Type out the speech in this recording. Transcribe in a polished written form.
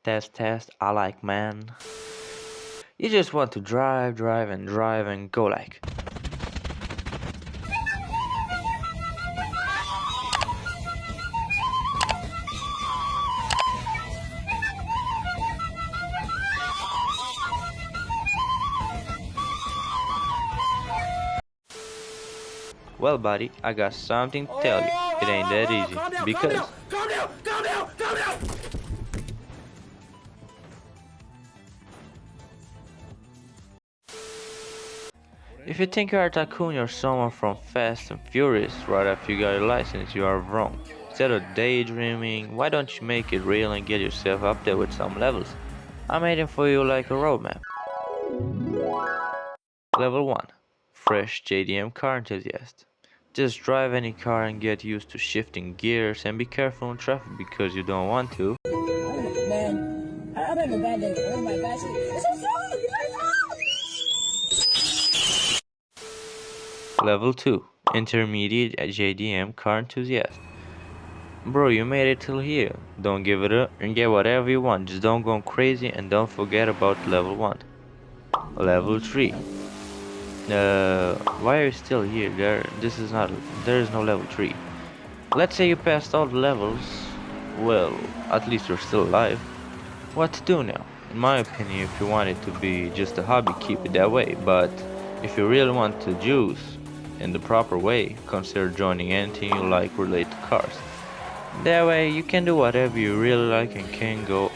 Test, I like man. You just want to drive and go like. Well, buddy, I got something to tell you. It ain't that easy. Because Calm down. if you think you're a tycoon or someone from Fast and Furious right after you got your license, you are wrong. Instead of daydreaming, why don't you make it real and get yourself up there with some levels? I made it for you like a roadmap. Level 1. Fresh JDM Car Enthusiast. Just drive any car and get used to shifting gears and be careful in traffic because you don't want to. Man, I'm having a bad day. I'm in my backseat. It's so Level 2. Intermediate JDM Car Enthusiast. Bro, you made it till here. Don't give it up and get whatever you want. Just don't go crazy and don't forget about level 1. Level 3. Why are you still here? There is no level 3. Let's say you passed all the levels. Well, at least you're still alive. What to do now? In my opinion, if you want it to be just a hobby, keep it that way. But if you really want to juice in the proper way, consider joining anything you like related to cars. That way you can do whatever you really like and can go